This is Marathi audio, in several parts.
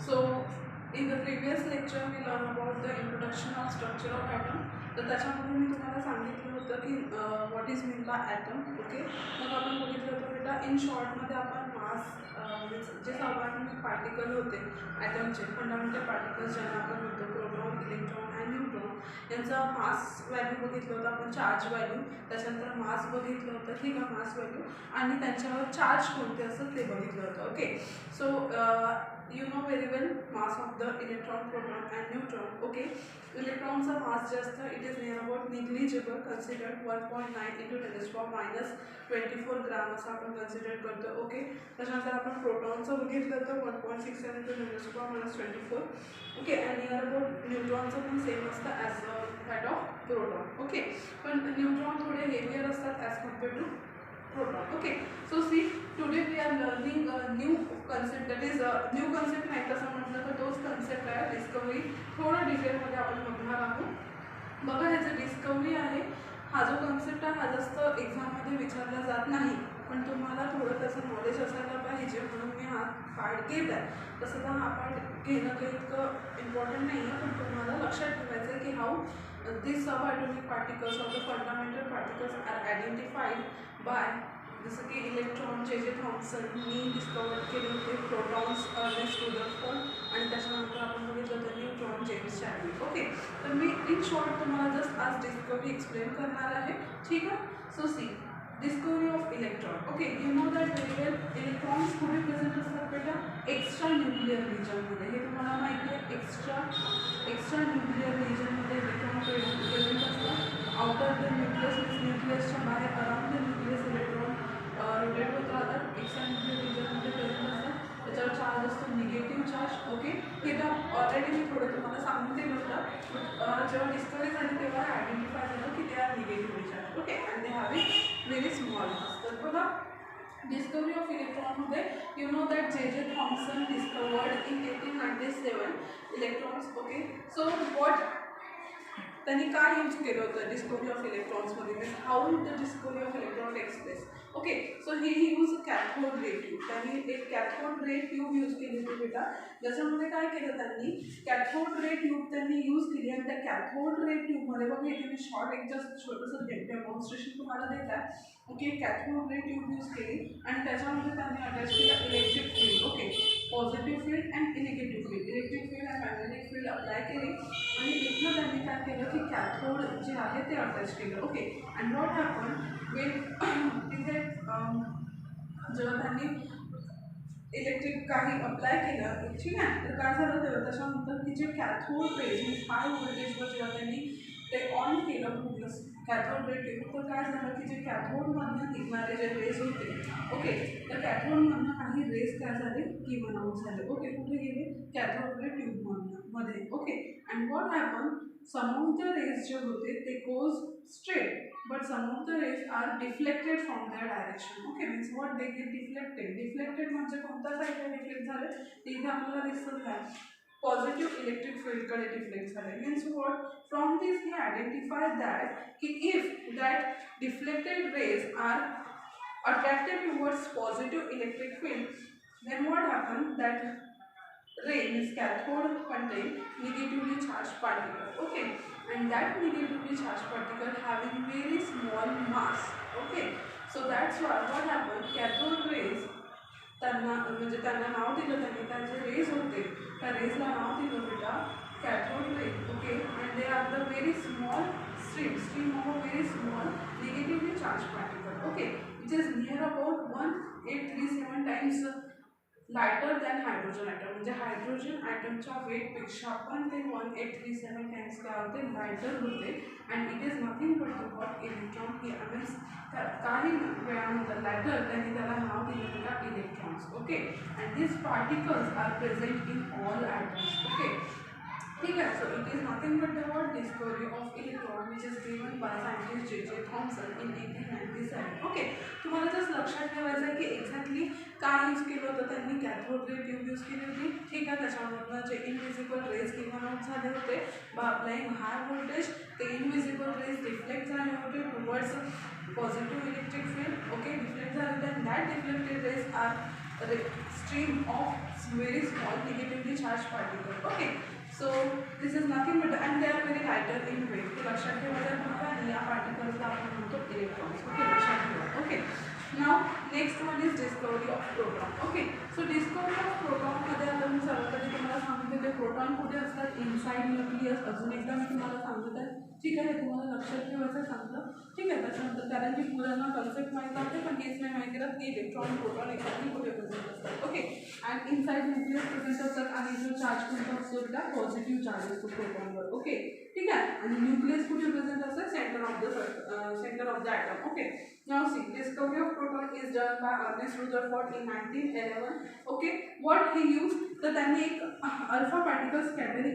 So in the previous lecture we learned about the introduction of structure of atom. तर त्याच्यामध्ये मी तुम्हाला सांगितलं होतं की what is mean by atom. Okay, मग आपण बघितलं होतं बेटा इन शॉर्टमध्ये आपण मास जे सर्वांनी पार्टिकल होते ॲटमचे फंडामेंटल पार्टिकल्स ज्यांना आपण म्हणतो प्रोटॉन, इलेक्ट्रॉन अँड न्यूट्रॉन, यांचा मास व्हॅल्यू बघितलं होतं आपण, चार्ज व्हॅल्यू, त्याच्यानंतर मास बघितलं होतं, ठीक आहे, मास व्हॅल्यू, आणि त्यांच्यावर चार्ज कोणते असतात ते बघितलं होतं. Okay, so you know very well mass of the electron, proton and neutron. Okay, electrons are mass just it is near about negligible, considered 1.9 into 10 to the power minus 24 gram असा आपण consider करतो. ओके, त्याच्यानंतर आपण प्रोटॉनचं बघितलं तर 1.67 into 10 to the power minus 24. Okay, and near about न्यूट्रॉनचं पण सेम असतं as that of proton. Okay, पण न्यूट्रॉन थोडे हेवियर असतात as compared to proton. Okay, so see today we are learning a new concept, that is a new concept नाही तसं म्हटलं तर तोच concept आहे डिस्कवरी. थोडं डिटेलमध्ये आपण बघणार आहोत. बघा, हे जे डिस्कवरी आहे हा जो कन्सेप्ट आहे हा जास्त एक्झाममध्ये विचारला जात नाही, पण तुम्हाला थोडं त्याचं नॉलेज असायला पाहिजे म्हणून मी हा पार्ट घेत आहे. तसं तर हा पार्ट घेणं काही इतकं इम्पॉर्टंट नाही आहे, पण तुम्हाला लक्षात ठेवायचं आहे की how these subatomic particles or the fundamental particles are identified by जसं की इलेक्ट्रॉन जे थॉम्सननी डिस्कवर केले होते, प्रोटॉन्स अर्नेस्ट रुदरफोर्ड, आणि त्याच्यानंतर आपण बघितलं तर न्यूट्रॉन जेम्स चॅडविक. ओके, तर मी इन शॉर्ट तुम्हाला जस्ट आज डिस्कवरी एक्सप्लेन करणार आहे. ठीक आहे, so see discovery of electron. Okay, you know that very well electrons कुठे प्रेझेंट असतात बेटा? एक्स्ट्रा न्यूक्लिअर रिजनमध्ये. हे तुम्हाला माहिती आहे, एक्स्ट्रा न्यूक्लिअर रिजनमध्ये इलेक्ट्रॉन प्रेझेंट असतात. आउटर द न्यूक्लियस मीन्स न्यूक्लियसच्या बाहेर around the nucleus electron rotate होत राहतात. एक्स्ट्रा न्यूक्लिअर रिजनमध्ये प्रेझेंट असतात. त्याच्यावर चार्ज असतो निगेटिव्ह चार्ज. ओके, हे तर ऑलरेडी मी थोडं तुम्हाला सांगून दिलं होतं. जेव्हा डिस्कवरी झाली तेव्हा आयडेंटिफाय झालं की ते are negative charge. Okay, and they have it very small mass. तर बघा, डिस्कवरी ऑफ इलेक्ट्रॉनमध्ये you know that J Thomson discovered in 1897 electrons. Okay, so what त्यांनी काय यूज केलं होतं डिस्कवरी ऑफ इलेक्ट्रॉन्समध्ये, means how the discovery of electron takes place. Okay, so he use cathode ray tube. त्यांनी एक कॅथोड रे ट्यूब यूज केली होती बेटा, ज्याच्यामध्ये काय केलं त्यांनी, कॅथोड रे ट्यूब त्यांनी यूज केली, आणि त्या कॅथोड रे ट्यूबमध्ये बघा इथे मी शॉर्ट एक जस्ट छोटंसं डेमॉन्स्ट्रेशन तुम्हाला देत आहे. Okay, cathode ray tube use केली आणि त्याच्यामध्ये त्यांनी अटॅच केलं electric field. Okay, positive field and negative field, electric field and magnetic field apply केली, आणि इथनं त्यांनी काय केलं की कॅथोड जे आहे ते अटॅच केलं. Okay, and what happen Wien तिथे जेव्हा त्यांनी इलेक्ट्रिक काही अप्लाय केलं, ठीक आहे, तर काय झालं तेव्हा त्याच्यानंतर की जे कॅथोड रेज मीन्स हाय व्होल्टेजवर जेव्हा त्यांनी ते ऑन केलं पूर्ण कॅथोड रे ट्यूब, तर काय झालं की जे कॅथोडमधनं निघणारे जे रेज होते, ओके, त्या कॅथोडमधनं काही रेज काय झाले गिवन आउट झाले. ओके, कुठे गेले? कॅथोड रे ट्यूबमधनं मध्ये. Okay, and what happen, some of the rays जे होते ते goes straight, but some of the rays are deflected from their direction. Okay, means what they get deflected म्हणजे कोणत्या साईडला डिफ्लेक्ट झाले ते इथे आपल्याला दिसत आहे, पॉझिटिव्ह इलेक्ट्रिक फील्डकडे डिफ्लेक्ट झाले. Means what, from this he identified that की if that deflected rays are attracted towards positive electric field, then what happened, that ray means cathode contain negatively charged particle. Okay, and that negatively charged particle having very small mass. Okay, so that's why what happened, cathode rays त्यांना म्हणजे त्यांना नाव दिलं त्यांनी, त्यांचे रेज होते त्या रेजला नाव दिलं बेटा cathode ray. Okay, and they are the very small stream of a very small negatively charged particle. Okay, which is near about 1837 times lighter than hydrogen atom. म्हणजे हायड्रोजन ॲटमच्या वेटपेक्षा पण ते 1837 टाइम्स काय होते, लायटर होते. And it is nothing but the what electron. ही मीन्स काही वेळानंतर लायटर त्यांनी त्याला नाव दिलं होता electrons. Okay, and this particles are present in all atoms. Okay, ठीक आहे, so it is nothing but the what discovery of electron which is given by scientist J Thomson in 1897. Okay, तुम्हाला जस्ट लक्षात ठेवायचं आहे की एक्झॅक्टली काय यूज केलं होतं त्यांनी, कॅथोड रे ट्यूब यूज केली होती. ठीक आहे, त्याच्यामधनं जे इनविजिबल रेज गिवन आउट झाले होते बाय अप्लाइंग हाय व्होल्टेज, ते इनविजिबल रेज डिफ्लेक्ट झाले होते towards positive electric field. Okay, deflect झाले होते, and that deflected rays are stream of very small negatively charged particle. Okay, so this is nothing but, and they are very lighter in weight. तो लक्षात ठेवायला म्हणतो आणि या पार्टिकल्सला आपण म्हणतो इलेक्ट्रॉन्स. ओके, लक्षात ठेवा. Okay, now next one is discovery of proton. Okay, so discovery of proton मध्ये आता मी सर्वप्रथम तुम्हाला सांगितले प्रोटॉन कुठे असतात, इनसाइड न्यूक्लियस. अजून एकदा मी तुम्हाला सांगत आहे, ठीक आहे, तुम्हाला लक्षात ठेवायचं सांगलं. ठीक आहे, त्याच्यानंतर कारण की मुलांना कन्सेप्ट माहीत असते पण केस नाही माहिती राहत की इलेक्ट्रॉन प्रोटॉन एक्झॅक्टली कुठे प्रेझेंट असतात. Okay, and inside nucleus present असतात आणि जो चार्ज कोणता असतो त्या पॉझिटिव्ह चार्ज असतो प्रोटॉनवर. ओके, ठीक आहे, आणि न्यूक्लियस कुठे प्रेझेंट असतं, centre of the atom. Okay, now see discovery of proton is done by Ernest Rutherford in 1911. Okay, what he use, तर त्यांनी एक अल्फा पार्टिकल स्कॅटरिंग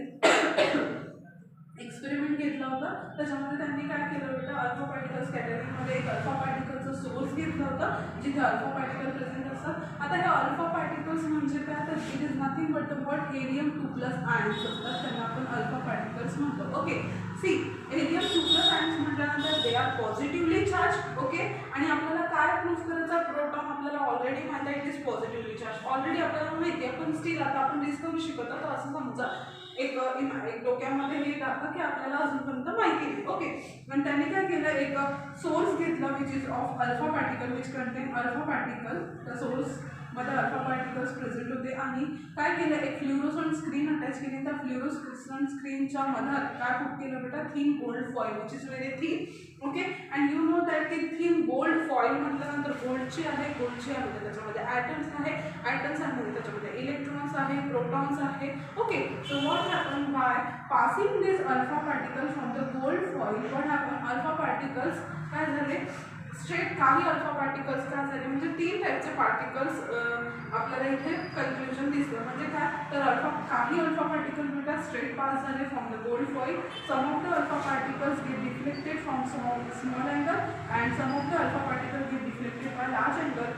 एक्सपेरिमेंट घेतला होता. त्याच्यामध्ये त्यांनी काय केलं होतं, अल्फा पार्टिकल स्कॅटरिंगमध्ये एक अल्फा पार्टिकलचं सोर्स घेतलं होतं जिथे अल्फा पार्टिकल प्रेझेंट असतात. आता हे अल्फा पार्टिकल्स म्हणजे काय, तर it is nothing but the what helium 2+ ions असतात, त्यांना आपण अल्फा पार्टिकल्स म्हणतो. ओके, सी हेलियम 2+ आयन्स म्हटल्यानंतर they are positively charge. Okay, आणि आपल्याला काय प्रूफ करायचा, प्रोटॉन आपल्याला ऑलरेडी माहिती आहे it is positively charge. Already आपल्याला माहिती आहे, पण स्टील आता आपण डिस्कवरी शिकत तर असं समजा एक डोक्यामध्ये हे टाकलं की आपल्याला अजूनपर्यंत माहिती नाही. ओके, पण त्यांनी काय केलं, एक सोर्स घेतला which is of alpha particle which contain alpha particle. त्या सोर्समध्ये अल्फा पार्टिकल्स प्रेझेंट होते आणि काय केलं, एक फ्ल्युरोसंट स्क्रीन अटॅच केली. त्या फ्ल्युरोसंट स्क्रीनच्या मधात काय पुट केलं बेटा, thin gold foil which is very thin. Okay, and you know that की थिन गोल्ड फॉईल म्हटल्यानंतर गोल्डची आहे, त्याच्यामध्ये ॲटम्स आहे, त्याच्यामध्ये इलेक्ट्रॉन्स आहे, प्रोटॉन्स आहे. Okay, so what happen by passing this alpha particle from the gold foil, what happen, alpha particles काय झाले, स्ट्रेट काही अल्फा पार्टिकल्स काय झाले, म्हणजे 3 टाईपचे पार्टिकल्स आपल्याला इथे कन्क्ल्युजन दिसलं. म्हणजे काय, तर काही अल्फा पार्टिकल बेटा स्ट्रेट पास झाले from the gold foil. Some of the alpha particles get deflected from small angle and some of the alpha particle get deflected by large angle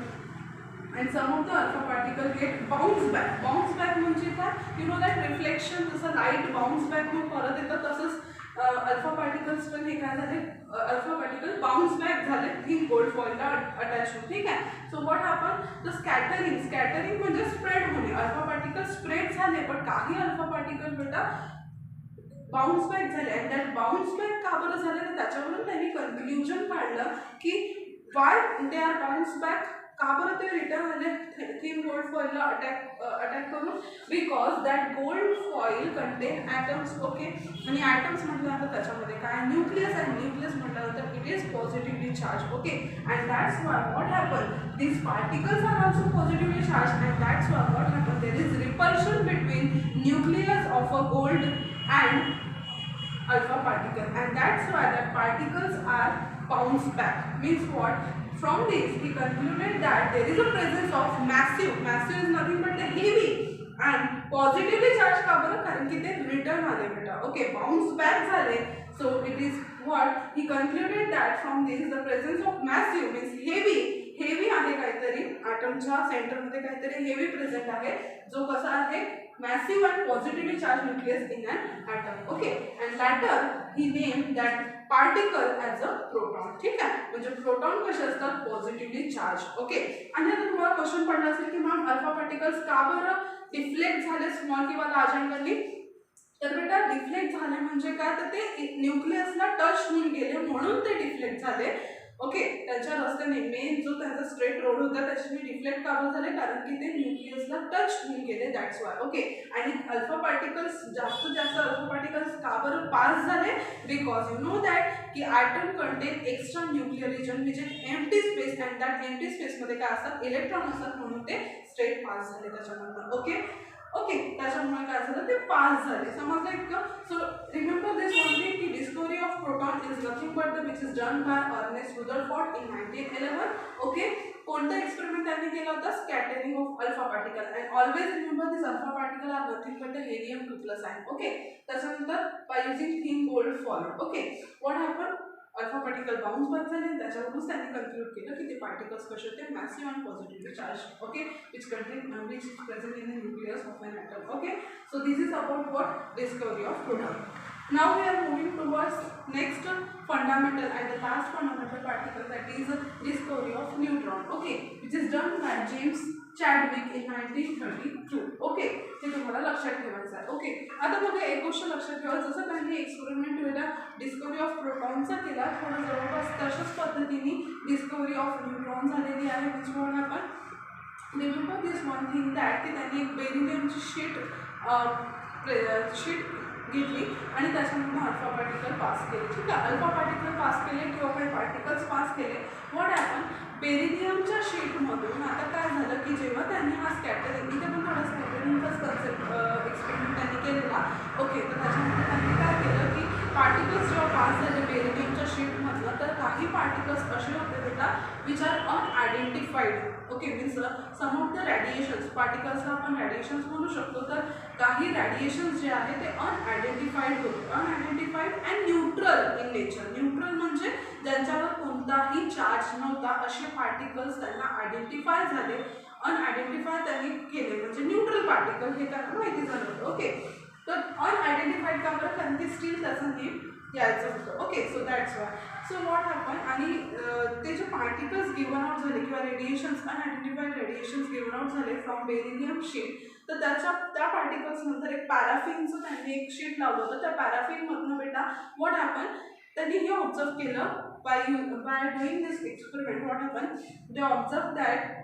and some of the alpha particle get bounce back म्हणजे काय, यू नो दॅट रिफ्लेक्शन, जसं लाईट बाउन्स बॅक होऊन परत येतं तसंच अल्फा पार्टिकल्स पण हे काय झाले, अल्फा पार्टिकल बाउन्स बॅक झाले थिन गोल्ड फॉईलला अटॅच होऊन. ठीक आहे, so what happen, the scattering म्हणजे स्प्रेड होणे. अल्फा पार्टिकल स्प्रेड झाले पण काही अल्फा पार्टिकल बेटा बाउन्स बॅक झाले. अँड दॅट बाउन्स बॅक का बरं झाले, तर त्याच्यावरून त्यांनी कन्क्ल्युजन काढलं की why they are bounce back, का बरं ते रिटर्न आले थिन गोल्ड फॉईलला अटॅक करून, because that gold foil contain atoms. Okay, आणि ॲटम्स म्हटल्यानंतर त्याच्यामध्ये काय, न्यूक्लियस आहे, न्यूक्लियस म्हटल्यानंतर it is positively charge. Okay, and that's why what happen, these particles are also positively charge and that's why what happen, there is repulsion between nucleus of a gold and alpha particle and that's why the particles are bounce back. Means what, from this he concluded that there is a presence of massive is nothing but the heavy and positively charged का बरं, कारण की ते रिटर्न आले बेटा. ओके, बाउन्स बॅक झाले. So it is what, he concluded that from this the presence of massive means heavy आहे काहीतरी, ॲटमच्या सेंटरमध्ये काहीतरी हेवी प्रेझेंट आहे जो कसा आहे, massive and positively charged nucleus in an atom. Okay, and later he named that particle as a proton. ठीक आहे, म्हणजे प्रोटॉन कसे असतात, पॉझिटिव्हली चार्ज. ओके, आणि आता तुम्हाला क्वेश्चन पडला असेल की मॅम अल्फा पार्टिकल्स का बरं डिफ्लेक्ट झाले स्मॉल किंवा लार्ज अँगलनी, तर बेटा डिफ्लेक्ट झाले म्हणजे काय, तर ते न्यूक्लियसला टच होऊन गेले म्हणून ते डिफ्लेक्ट झाले. ओके, त्याच्या रस्त्याने मेन जो त्यांचा स्ट्रेट रोड होता त्याच्याने डिफ्लेक्ट का झाले, कारण की ते न्यूक्लियसला टच होऊन गेले, दॅट्स वाय. ओके, आणि अल्फा पार्टिकल्स जास्तीत जास्त अल्फा पार्टिकल्स का बरं पास झाले, बिकॉज यू नो दॅट की atom contain extra nuclear region which is empty space and that empty स्पेसमध्ये काय असतात, इलेक्ट्रॉन असतात, म्हणून ते स्ट्रेट पास झाले त्याच्यामधून. ओके, त्याच्यामुळे काय झालं, ते पास झाले. समजलं इतकं. सो रिमेंबर दिस ओनली की discovery of proton is nothing but the which is done by Ernest Rutherford in 1911. Okay, कोणता एक्सपेरिमेंट त्यांनी केला होता, scattering of alpha particle. And always remember this alpha particle are nothing but the helium 2+ ion. Okay, त्याच्यानंतर by using thin gold foil. Okay, what happen, alpha particle bounce back झाले, त्याच्यावरूनच त्यांनी कन्क्लूड केलं की ते पार्टिकल्स कसे होते, massive and positively charge. Okay, which is present in the nucleus of an atom. Okay, so this is about what, discovery of proton. Now we are moving towards next fundamental and the last fundamental particle, that is discovery of neutron. Okay, which is done by James Chadwick in 1932. Okay, हे तुम्हाला लक्षात ठेवायचं आहे. ओके, आता बघा एक गोष्ट लक्षात ठेवा, जसं त्यांनी एक्सपेरिमेंट वेळेला डिस्कवरी ऑफ प्रोटॉनचा केला, थोडं जवळपास तशाच पद्धतीने डिस्कवरी ऑफ न्यूट्रॉन झालेली आहे. which one आपण remember this one thing that की त्यांनी एक बेरिलियमची शीट घेतली आणि त्याच्यामधून अल्फा पार्टिकल पास केले. ठीक आहे, अल्फा पार्टिकल पास केले किंवा काही पार्टिकल्स पास केले. व्हॉट हॅपन, बेरिलियमच्या शीटमधून आता काय झालं की जेव्हा त्यांनी हा स्कॅटरिंग, इथे पण थोडा स्कॅटरिंगचाच कन्सेप्ट एक्सपेरिमेंट त्यांनी केलेला. ओके, तर त्याच्यामध्ये त्यांनी काय केलं की पार्टिकल्स जेव्हा पास झाले बेरिलियमच्या शीटमधलं, तर काही पार्टिकल्स असे होते बेटा which are unidentified. Okay, means some of the radiations, पार्टिकल्सला आपण रॅडिएशन्स म्हणू शकतो, तर काही रॅडिएशन्स जे आहे ते अनआयडेंटिफाईड होते. Unidentified and neutral in nature. Neutral म्हणजे ज्यांच्यावर कोणताही चार्ज नव्हता असे पार्टिकल्स त्यांना आयडेंटिफाय झाले. अनआयडेंटिफाय त्यांनी केले म्हणजे न्यूट्रल पार्टिकल, हे त्यांना माहिती झालं होतं. ओके, तर अनआयडेंटिफाईड का बरं, कारण की स्टील त्याचं नेम यायचं होतं. Okay, so that's why. So what happen, आणि ते जे पार्टिकल्स गिवन आउट झाले किंवा radiations, unidentified radiations given out झाले फ्रॉम बेरिलियम शीट, तर त्या पार्टिकल्स नंतर एक पॅराफिनचं त्यांनी एक शीट लावलं होतं. त्या पॅराफिनमधनं बेटा व्हॉट हॅपन, त्यांनी हे ऑब्झर्व केलं bye doing this experiment. What happen, they observe that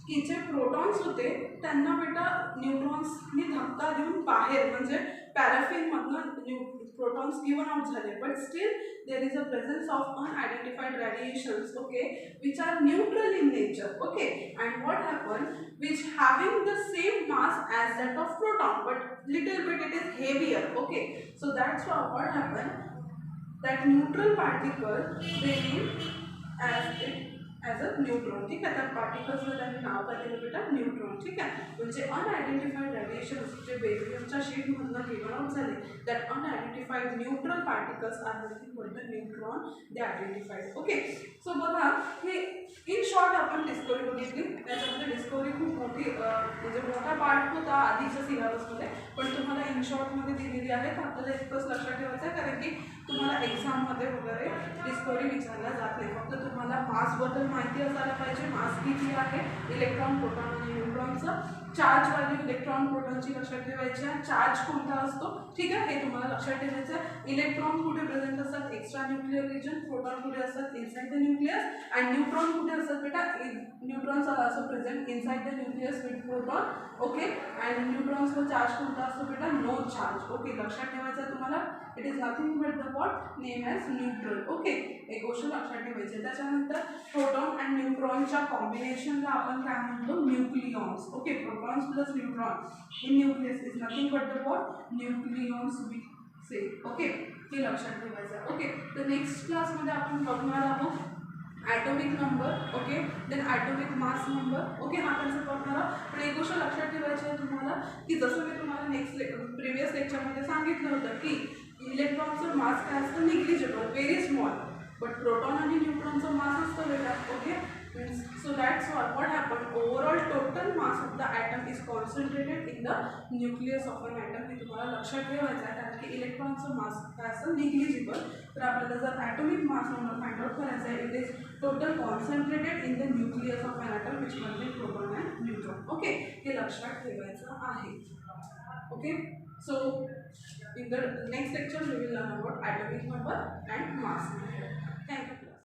की जे प्रोटॉन्स होते त्यांना बेटा न्यूट्रॉन्सनी धक्का देऊन बाहेर, म्हणजे पॅराफिनमधनं प्रोटॉन्स गिवन आउट झाले. But still there is a presence of unidentified radiations. Okay, which are neutral in nature. Okay, and what happen, which having the same mass as that of proton but little bit it is heavier. Okay, so that's what happen, that neutral particle they as it as a neutron. ठीक आहे, त्या पार्टिकल्सला त्यांनी नाव काय दिलं बेटा, न्यूट्रॉन. ठीक आहे, म्हणजे अनआयडेंटिफाईड रॅडिएशन्स जे बेरिलियमच्या शीटमधनं गिवन आउट झाले, that unidentified neutral particles are nothing but the neutron they identified. Okay, so बघा हे इन शॉर्ट आपण डिस्कवरी बघितली. त्याच्यामध्ये डिस्कवरी खूप मोठी म्हणजे मोठा पार्ट होता आधीच्या सिलेबसमध्ये, पण तुम्हाला इन शॉर्टमध्ये दिलेली आहे. तर आपल्याला इतकंच लक्षात ठेवायचं आहे, कारण की तुम्हाला एक्झाममध्ये वगैरे डिस्कवरी विचारल्या जात नाही. फक्त तुम्हाला मासबद्दल माहिती असायला पाहिजे. मास किती आहे, इलेक्ट्रॉन, प्रोटॉन आणि न्यूट्रॉनचं. चार्ज व्हॅल्यू इलेक्ट्रॉन प्रोटॉनची लक्षात ठेवायची आहे. चार्ज कोणता असतो, ठीक आहे, हे तुम्हाला लक्षात ठेवायचं आहे. इलेक्ट्रॉन कुठे प्रेझेंट असतात, एक्स्ट्रा न्यूक्लिअर रिजन. प्रोटॉन कुठे असतात, inside the nucleus. And neutron कुठे असतात बेटा, neutrons are also present inside the nucleus with proton. Okay, and न्यूट्रॉन्सवर चार्ज कोणता असतो बेटा, नो चार्ज. ओके, लक्षात ठेवायचं आहे तुम्हाला. It is nothing but the what name as neutral. Okay, एक गोष्ट लक्षात ठेवायची. त्याच्यानंतर प्रोटॉन अँड न्यूट्रॉनच्या कॉम्बिनेशनला आपण काय म्हणतो, nucleons. Okay, protons plus neutron in nucleus is nothing but the what nucleons we say. Okay, हे लक्षात ठेवायचं. ओके, तर नेक्स्ट क्लासमध्ये आपण बघणार आहोत atomic number. Okay, then atomic mass number. Okay, हा कन्सेप्ट बघणार आहोत. पण एक गोष्ट लक्षात ठेवायची आहे तुम्हाला की जसं मी तुम्हाला प्रिव्हियस लेक्चरमध्ये सांगितलं होतं की इलेक्ट्रॉनचं मास काय असतं, negligible, very small. But proton आणि न्यूट्रॉनचं मास असतं वेगळा. Okay, so that's what happened. Overall total mass of the atom is concentrated in the nucleus of an atom. हे तुम्हाला लक्षात ठेवायचं आहे, कारण की इलेक्ट्रॉनचं मास काय असतं, निग्लिजिबल. तर आपल्याला जर atomic mass number find out करायचा आहे, it is total concentrated in the nucleus of an atom which contains proton and neutron. Okay, हे लक्षात ठेवायचं आहे. Okay, so in the next lecture we will learn about atomic number and mass number. Thank you.